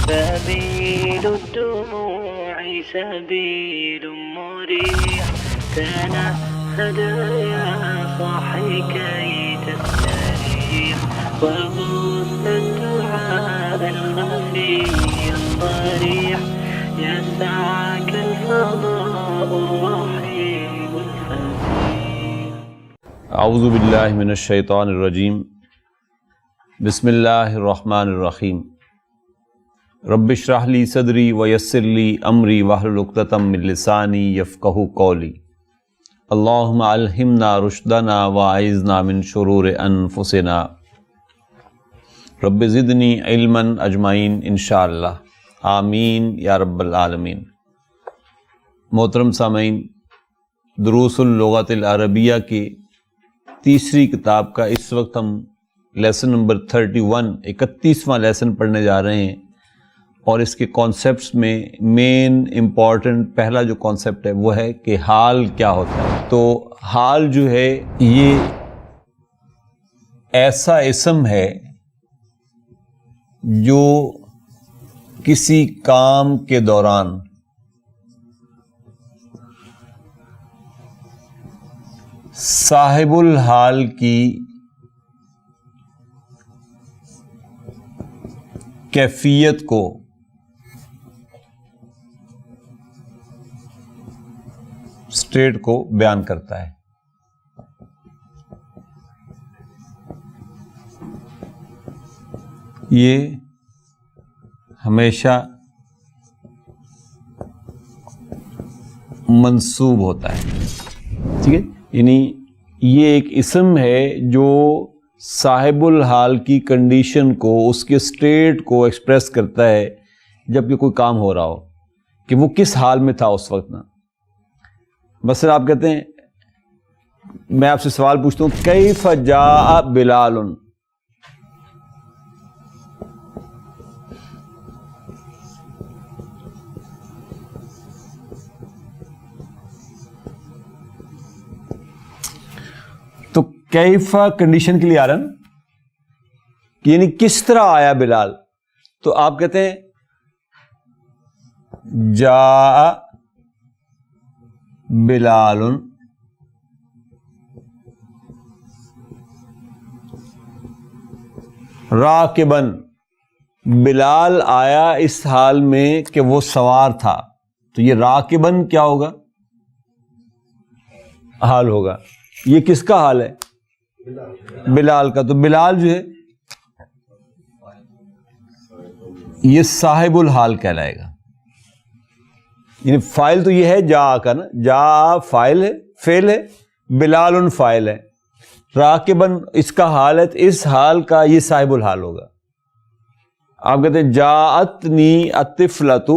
سبيل الدموع سبيل مريح تنهد يا صاحي كي تستريح وغص الدعاء الخفي الصريح يسعك الفضاء الرحيم الفسيح. اعوذ باللہ من الشیطان الرجیم. بسم اللہ الرحمن الرحیم. رب اشرح لی صدری ویسر لی امری واحلل عقدۃ من لسانی یفقہوا قولی. اللہم الہمنا رشدنا واعذنا من شرور انفسنا. رب زدنی علما اجمعین انشاءاللہ آمین یا رب العالمین. محترم سامعین، دروس اللغت العربیہ کی تیسری کتاب کا اس وقت ہم لیسن نمبر 31واں لیسن پڑھنے جا رہے ہیں، اور اس کے کانسیپٹس میں مین امپورٹنٹ پہلا جو کانسیپٹ ہے وہ ہے کہ حال کیا ہوتا ہے. تو حال جو ہے یہ ایسا اسم ہے جو کسی کام کے دوران صاحب الحال کی کیفیت کو اسٹیٹ کو بیان کرتا ہے. یہ ہمیشہ منسوب ہوتا ہے، ٹھیک ہے. یعنی یہ ایک اسم ہے جو صاحب الحال کی کنڈیشن کو، اس کے اسٹیٹ کو ایکسپریس کرتا ہے جب کہ کوئی کام ہو رہا ہو، کہ وہ کس حال میں تھا اس وقت نا. مثلا آپ کہتے ہیں، میں آپ سے سوال پوچھتا ہوں، کیف جاء بلال؟ تو کیفا کنڈیشن کے لیے آ رہا نا، یعنی کس طرح آیا بلال. تو آپ کہتے ہیں جاء بلال راکباً. بلال آیا اس حال میں کہ وہ سوار تھا. تو یہ راکباً کیا ہوگا؟ حال ہوگا. یہ کس کا حال ہے؟ بلال کا. تو بلال جو ہے یہ صاحب الحال کہلائے گا. یعنی فائل تو یہ ہے جا کا نا، جا فائل ہے، فعل ہے، بلال فائل ہے، راکباً اس کا حال ہے. تو اس حال کا یہ صاحب الحال ہوگا. آپ کہتے ہیں جاءتنی الطفلۃ،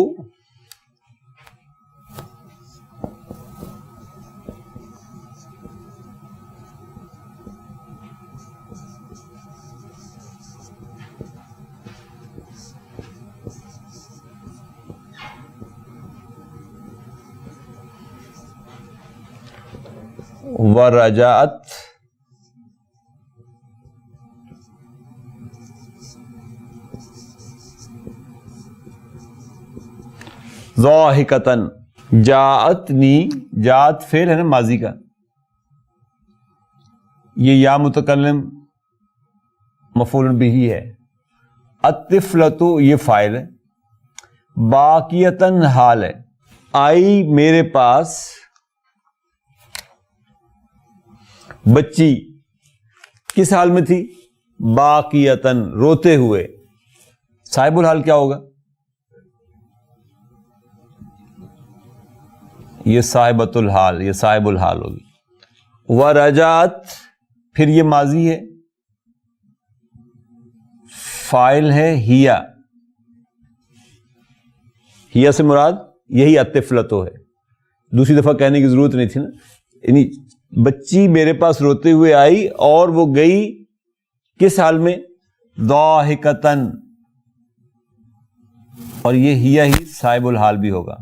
ورجعت ضاحکۃ. جاءتنی، جاءت فعل ہے نا ماضی کا، یہ یا متکلم مفعول بہ ہے. الطفلۃ یہ فاعل ہے. باقیۃً حال ہے. آئی میرے پاس بچی، کس حال میں تھی؟ باقیتاً روتے ہوئے. صاحب الحال کیا ہوگا؟ یہ صاحبۃ الحال، یہ صاحب الحال ہوگی. ورجعت پھر یہ ماضی ہے، فاعل ہے ہیا. ہیا سے مراد یہی الطفلۃ ہے. دوسری دفعہ کہنے کی ضرورت نہیں تھی نا. یعنی بچی میرے پاس روتے ہوئے آئی اور وہ گئی کس حال میں؟ ضاحکۃً. اور یہ ہی صاحب الحال بھی ہوگا.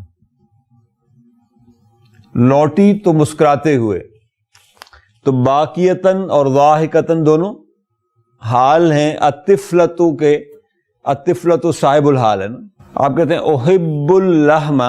لوٹی تو مسکراتے ہوئے. تو باقیتاً اور ضاحکتاً دونوں حال ہیں الطفلۃ کے. الطفلۃ صاحب الحال ہے نا. آپ کہتے ہیں احب اللحم،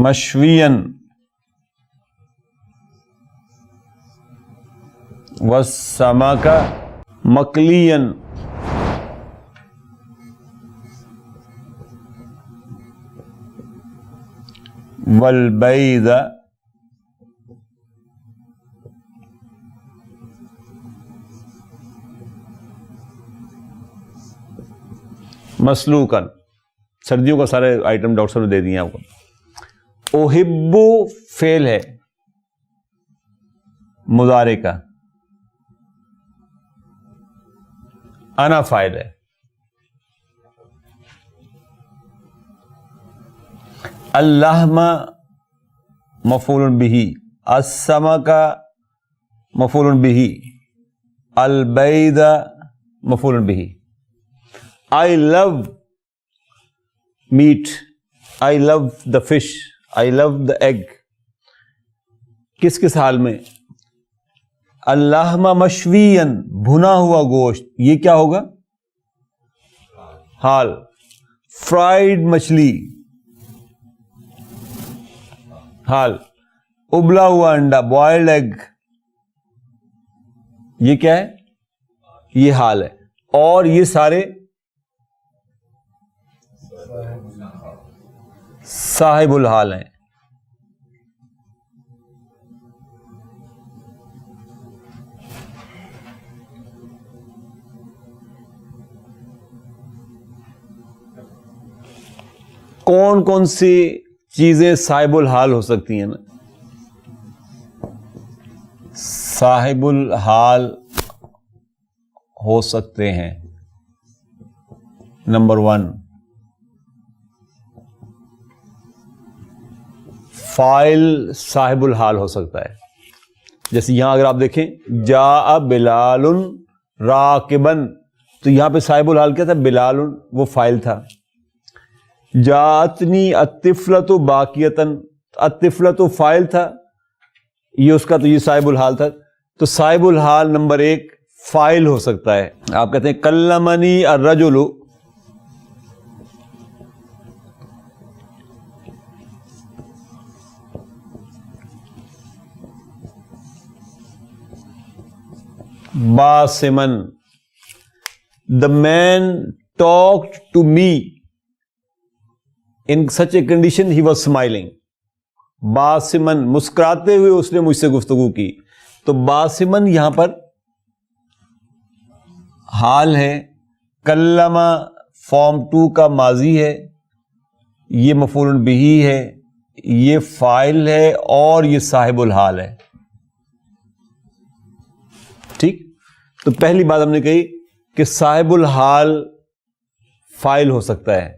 مشویًا والسمک مقلیًا، والبیض مسلوقاً۔ سردیوں کا سارے آئٹم ڈاکٹر صاحب نے دے دیے آپ کو۔ احبو فعل ہے مضارع کا، انا فاعل ہے، اللحم مفعول بہ، السمک مفعول بہ، البیض مفعول بہ۔ I love meat, I love the fish, I love the egg۔ کس کس حال میں؟ اللحم مشویًا، بھنا ہوا گوشت، یہ کیا ہوگا؟ حال۔ فرائیڈ مچھلی، حال۔ ابلا ہوا انڈا، بوائلڈ ایگ، یہ کیا ہے؟ یہ حال ہے۔ اور یہ سارے صاحب الحال ہیں۔ کون کون سی چیزیں صاحب الحال ہو سکتی ہیں نا؟ صاحب الحال ہو سکتے ہیں، نمبر 1 فاعل صاحب الحال ہو سکتا ہے۔ جیسے یہاں اگر آپ دیکھیں جاء بلال راکبن، تو یہاں پہ صاحب الحال کیا تھا؟ بلال، وہ فاعل تھا۔ جاءتنی الطفلۃ باکیۃ، الطفلۃ فاعل تھا، یہ اس کا، تو یہ صاحب الحال تھا۔ تو صاحب الحال نمبر 1 فاعل ہو سکتا ہے۔ آپ کہتے ہیں کلمنی الرجل، باسمن، the man talked to me in such a condition he was smiling۔ باسمن، مسکراتے ہوئے اس نے مجھ سے گفتگو کی۔ تو باسمن یہاں پر حال ہے، کلمہ فارم 2 کا ماضی ہے، یہ مفعول بہ ہے، یہ فاعل ہے، اور یہ صاحب الحال ہے۔ ٹھیک، تو پہلی بات ہم نے کہی کہ صاحب الحال فاعل ہو سکتا ہے۔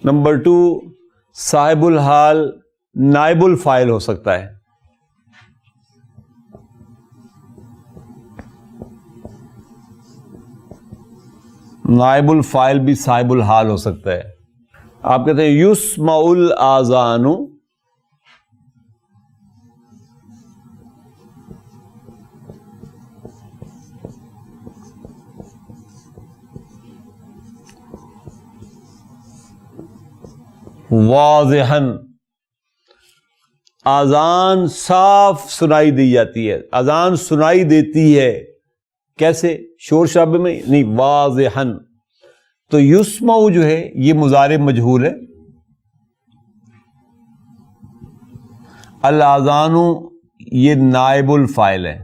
نمبر 2 صاحب الحال نائب الفاعل ہو سکتا ہے۔ نائب الفاعل بھی صاحب الحال ہو سکتا ہے۔ آپ کہتے ہیں یسمع الاذان، واضحاً، اذان صاف سنائی دی جاتی ہے، اذان سنائی دیتی ہے، کیسے؟ شور شرابے میں نہیں، واضحاً۔ تو یسمع جو ہے یہ مضارع مجہول ہے، الاذان یہ نائب الفاعل ہے،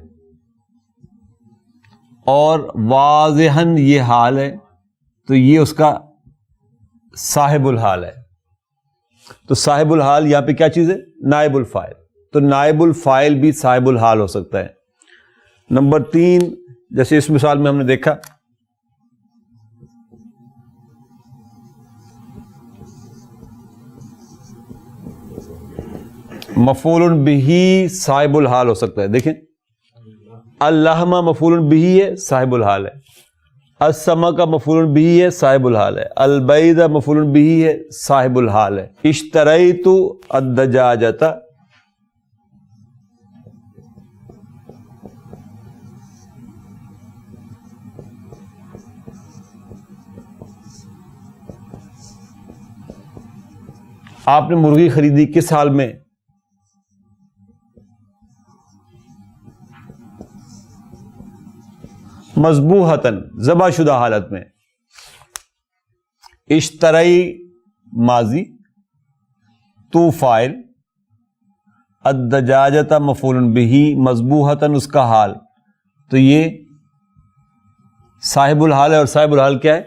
اور واضحاً یہ حال ہے، تو یہ اس کا صاحب الحال ہے۔ تو صاحب الحال یہاں پہ کیا چیز ہے؟ نائب الفاعل۔ تو نائب الفاعل بھی صاحب الحال ہو سکتا ہے۔ نمبر 3 جیسے اس مثال میں ہم نے دیکھا مفعول بہ صاحب الحال ہو سکتا ہے۔ دیکھیں اللحم مفعول بہ ہے، صاحب الحال ہے۔ السما کا مفعول بھی ہے، صاحب الحال ہے. البعید مفعول بھی ہے، صاحب الحال ہے. اشتریت الدجاجۃ، آپ نے مرغی خریدی کس حال میں؟ مذبوحتن، ذبح شدہ حالت میں. اشتری ماضی، تو فاعل، الدجاجۃ مفعول بہ، مذبوحتن اس کا حال. تو یہ صاحب الحال ہے، اور صاحب الحال کیا ہے؟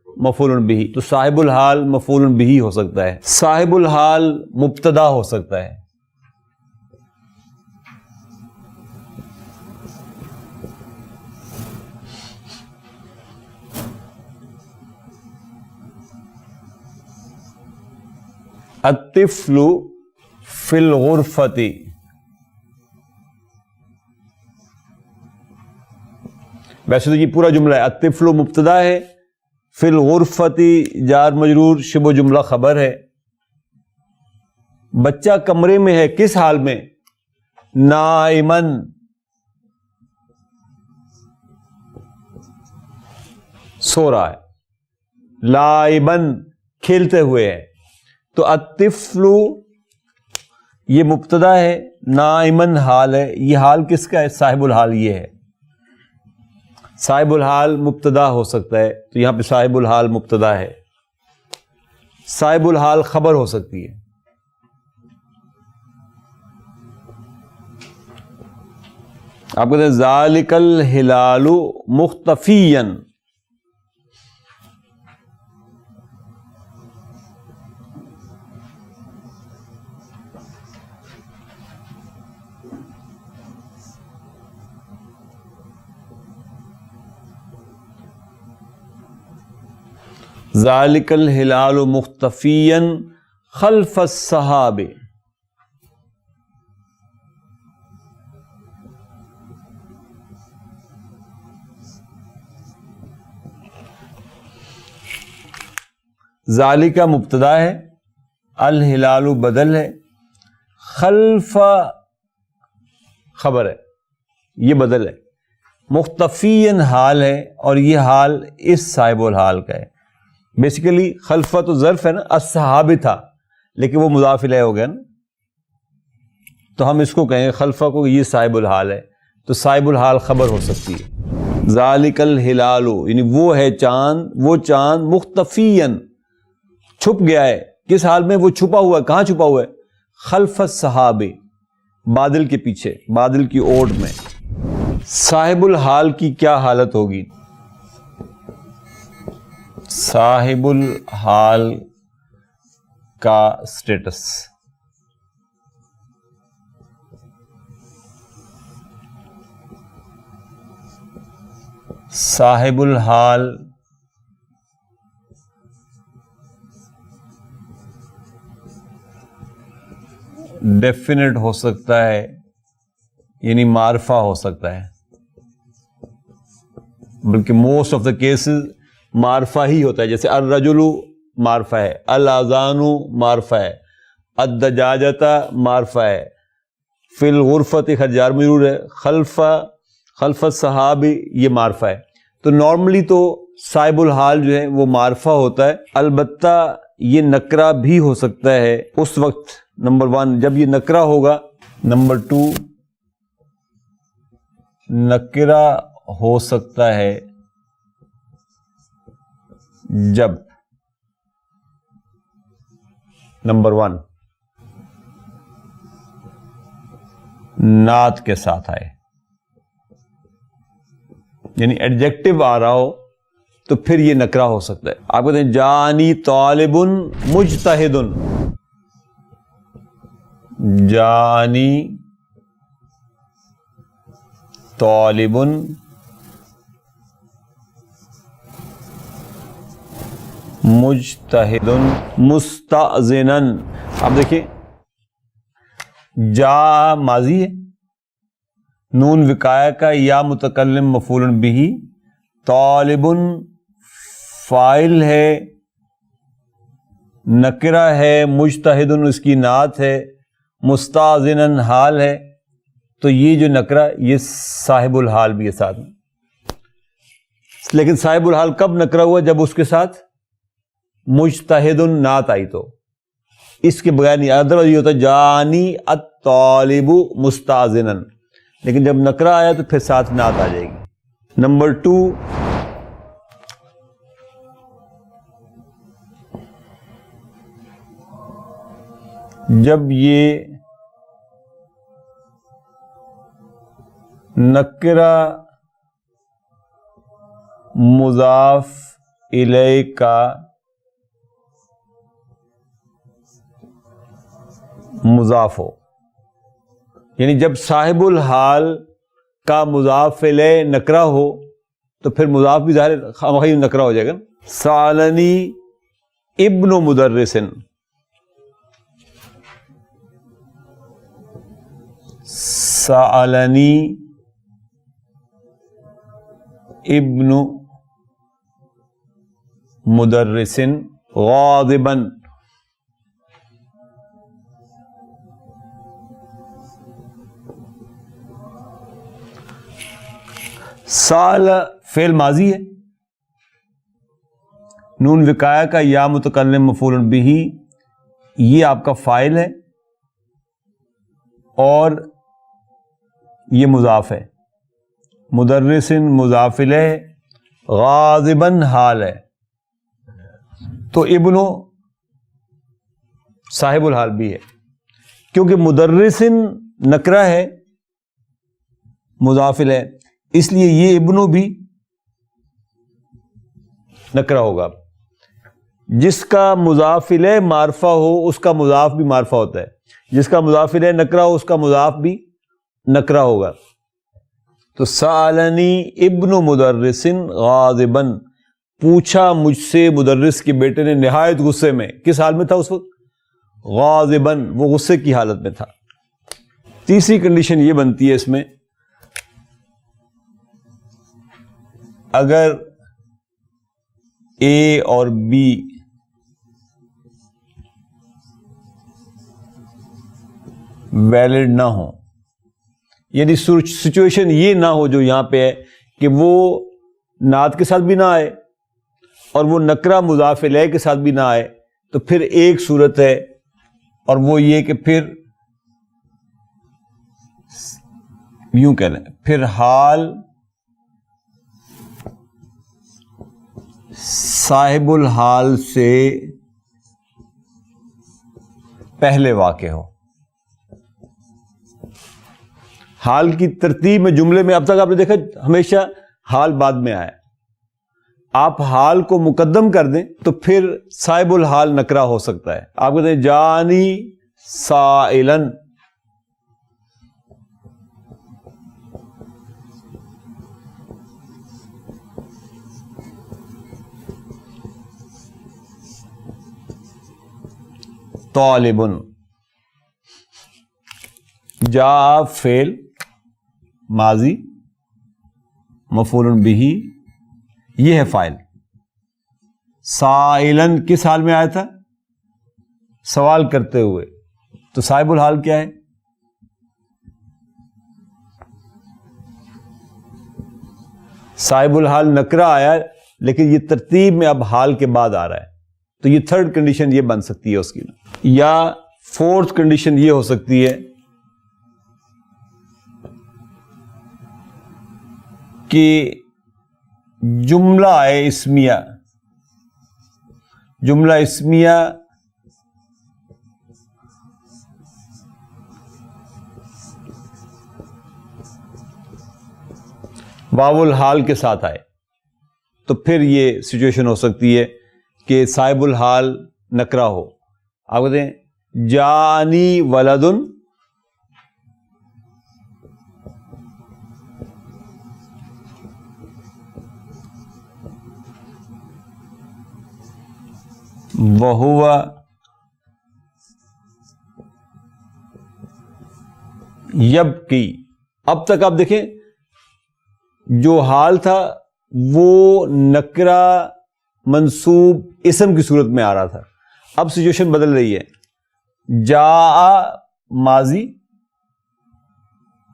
مفعول بہ. تو صاحب الحال مفعول بہ ہو سکتا ہے، صاحب الحال مبتدا ہو سکتا ہے. الطفل فی الغرفۃ، ویسے تو یہ پورا جملہ ہے. الطفل مبتدا ہے، فی الغرفۃ جار مجرور، شبہ جملہ خبر ہے. بچہ کمرے میں ہے کس حال میں؟ نائمن، سو رہا ہے. لائبن، کھیلتے ہوئے ہے. تو الطفل یہ مبتدا ہے، نائمن حال ہے. یہ حال کس کا ہے؟ صاحب الحال یہ ہے. صاحب الحال مبتدا ہو سکتا ہے، تو یہاں پہ صاحب الحال مبتدا ہے. صاحب الحال خبر ہو سکتی ہے. آپ کہتے ہیں ذالک الہلال مختفیا، ذالک الہلال مختفیا خلف السحاب. ذالک مبتدا ہے، الہلال بدل ہے، خلف خبر ہے، یہ بدل ہے. مختفین حال ہے، اور یہ حال اس صاحب الحال کا ہے. بیسیکلی خلفہ تو ظرف ہے نا، الصحاب تھا، لیکن وہ مضاف الیہ ہو گیا نا، تو ہم اس کو کہیں خلفہ کو یہ صاحب الحال ہے. تو صاحب الحال خبر ہو سکتی ہے. ذالک الہلال یعنی وہ ہے چاند، وہ چاند مختفین چھپ گیا ہے. کس حال میں؟ وہ چھپا ہوا ہے. کہاں چھپا ہوا ہے؟ خلف السحاب، بادل کے پیچھے، بادل کی اوٹ میں. صاحب الحال کی کیا حالت ہوگی؟ صاحب الحال کا سٹیٹس، صاحب الحال ڈیفینیٹ ہو سکتا ہے، یعنی معرفہ ہو سکتا ہے، بلکہ موسٹ آف دا کیسز معرفہ ہی ہوتا ہے. جیسے الرجل معرفہ ہے، الاذان معرفہ ہے، الدجاجۃ معرفہ ہے، فی الغرفۃ خجار مجرور ہے، خلف السحاب یہ معرفہ ہے. تو نارملی تو صاحب الحال جو ہے وہ معرفہ ہوتا ہے. البتہ یہ نکرہ بھی ہو سکتا ہے اس وقت، نمبر 1 جب یہ نکرہ ہوگا، نمبر 2 نکرہ ہو سکتا ہے جب نمبر 1 نعت کے ساتھ آئے، یعنی ایڈجیکٹو آ رہا ہو تو پھر یہ نکرہ ہو سکتا ہے. آپ کہتے ہیں جانی طالب مجتہد، جانی طالب مجتہد مستأذنا. آپ دیکھیں جا ماضی ہے، نون وقایہ کا، یا متکلم مفعول بہ، طالبن فاعل ہے، نکرہ ہے، مجتہدن اس کی نعت ہے، مستاذنن حال ہے. تو یہ جو نکرہ یہ صاحب الحال بھی ہے ساتھ میں. لیکن صاحب الحال کب نکرہ ہوا؟ جب اس کے ساتھ مجتہدن نعت آئی. تو اس کے بغیر نہیں. ادروائز یہ ہوتا جانی الطالب مستاذنن، لیکن جب نکرہ آیا تو پھر ساتھ نعت آ جائے گی. نمبر 2، جب یہ نکرہ مضاف الیہ کا مضاف ہو، یعنی جب صاحب الحال کا مضاف الیہ نکرہ ہو تو پھر مضاف بھی ظاہر خامخواہ نکرہ ہو جائے گا. سالنی ابن مدرسن، سالنی ابن مدرسن غاضبن، سال فعل ماضی ہے، نون وقایہ کا یا متکلم مفعول بہ یہ آپ کا فاعل ہے اور یہ مضاف ہے. مدرسن مضاف الیہ، غاضبن حال ہے. تو ابنو صاحب الحال بھی ہے کیونکہ مدرسن نکرہ ہے مضاف الیہ، اس لیے یہ ابنو بھی نکرہ ہوگا. جس کا مضاف الیہ معرفہ ہو اس کا مضاف بھی معرفہ ہوتا ہے، جس کا مضاف الیہ نکرہ ہو اس کا مضاف بھی نکرہ ہوگا. تو سالنی ابن مدرسن غاضبن، پوچھا مجھ سے مدرس کے بیٹے نے نہایت غصے میں. کس حال میں تھا اس وقت؟ غاضبن، وہ غصے کی حالت میں تھا. تیسری کنڈیشن یہ بنتی ہے اس میں، اگر اے اور بی ویلڈ نہ ہو، یعنی سچویشن یہ نہ ہو جو یہاں پہ ہے کہ وہ نعت کے ساتھ بھی نہ آئے اور وہ نکرہ مضاف الیہ کے ساتھ بھی نہ آئے، تو پھر ایک صورت ہے اور وہ یہ کہ پھر یوں کہہ لیں، پھر حال صاحب الحال سے پہلے واقع ہو. حال کی ترتیب میں جملے میں اب تک آپ نے دیکھا ہمیشہ حال بعد میں آیا. آپ حال کو مقدم کر دیں تو پھر صاحب الحال نکرہ ہو سکتا ہے. آپ کہتے ہیں جانی سائلن، طالبن، جا فعل ماضی مفعول بہ یہ ہے فاعل. سائلن کس حال میں آیا تھا؟ سوال کرتے ہوئے. تو صاحب الحال کیا ہے؟ صاحب الحال نکرہ آیا لیکن یہ ترتیب میں اب حال کے بعد آ رہا ہے. تو یہ تھرڈ کنڈیشن یہ بن سکتی ہے اس کی. یا فورتھ کنڈیشن یہ ہو سکتی ہے کہ جملہ ہے اسمیہ، جملہ اسمیہ واو الحال کے ساتھ آئے تو پھر یہ سچویشن ہو سکتی ہے کہ صاحب الحال نکرہ ہو. آپ کہتے ہیں جانی ولدن، وہو یبکی. اب تک آپ دیکھیں جو حال تھا وہ نکرہ منصوب اسم کی صورت میں آ رہا تھا. اب سچویشن بدل رہی ہے. جاء ماضی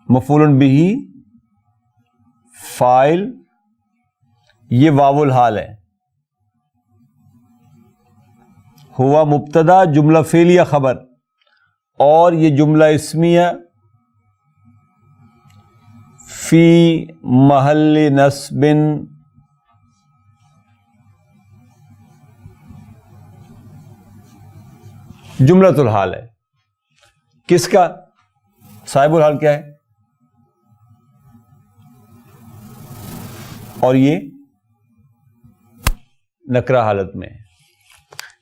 مفعول بہ فاعل یہ واو الحال ہے. ہوا مبتدا جملہ فعلیہ خبر اور یہ جملہ اسمیہ فی محل نصب جملۃ الحال ہے. کس کا؟ صاحب الحال کیا ہے؟ اور یہ نکرہ حالت میں ہے.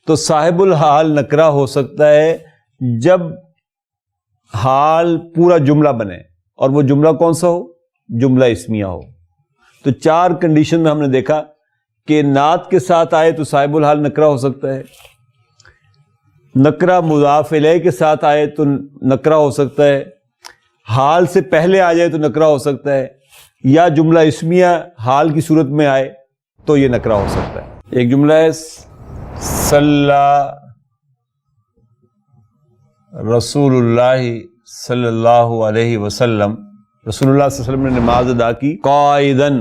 تو صاحب الحال نکرہ ہو سکتا ہے جب حال پورا جملہ بنے اور وہ جملہ کون سا ہو؟ جملہ اسمیہ ہو. تو 4 کنڈیشن میں ہم نے دیکھا کہ نعت کے ساتھ آئے تو صاحب الحال نکرہ ہو سکتا ہے, نکرہ مضاف الیہ کے ساتھ آئے تو نکرہ ہو سکتا ہے, حال سے پہلے آ جائے تو نکرہ ہو سکتا ہے, یا جملہ اسمیہ حال کی صورت میں آئے تو یہ نکرہ ہو سکتا ہے. ایک جملہ ہے صلی رسول اللہ صلی اللہ علیہ وسلم, رسول اللہ صلی اللہ علیہ وسلم نے نماز ادا کی قائدن,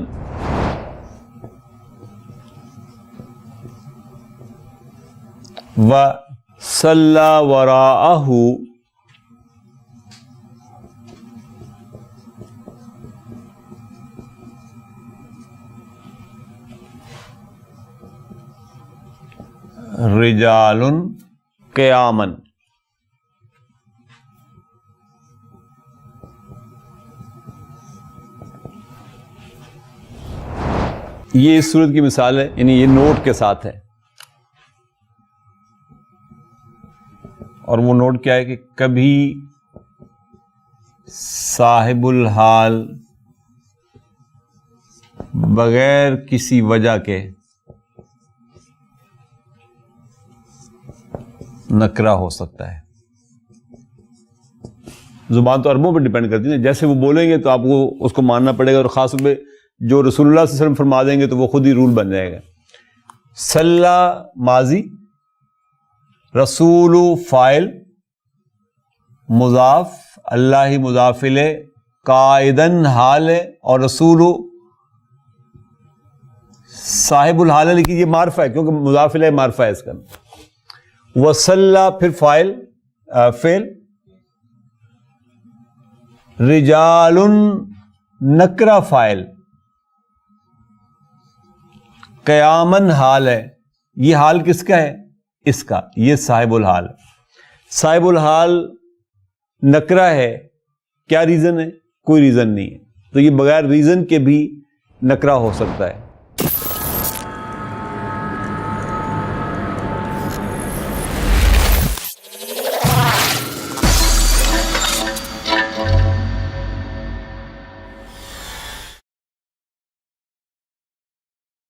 و صلی وراءہ رجال قیامن. یہ اس صورت کی مثال ہے, یعنی یہ نوٹ کے ساتھ ہے. اور وہ نوٹ کیا ہے کہ کبھی صاحب الحال بغیر کسی وجہ کے نکرہ ہو سکتا ہے. زبان تو عربوں پہ ڈیپینڈ کرتی ہے, جیسے وہ بولیں گے تو آپ کو اس کو ماننا پڑے گا, اور خاص طور پہ جو رسول اللہ صلی اللہ علیہ وسلم فرما دیں گے تو وہ خود ہی رول بن جائے گا. صلی ماضی, رسول فاعل, مضاف اللہ مضاف الیہ, قائدن حال ہے, اور رسول صاحب الحال ہے, لیکن یہ معرفہ ہے کیونکہ مضاف الیہ معرفہ ہے اس کا. وصلی پھر فاعل فعل, رجال نکرہ فاعل, قیامن حال ہے. یہ حال کس کا ہے؟ اس کا. یہ صاحب الحال. صاحب الحال نکرہ ہے, کیا ریزن ہے؟ کوئی ریزن نہیں ہے, تو یہ بغیر ریزن کے بھی نکرہ ہو سکتا ہے.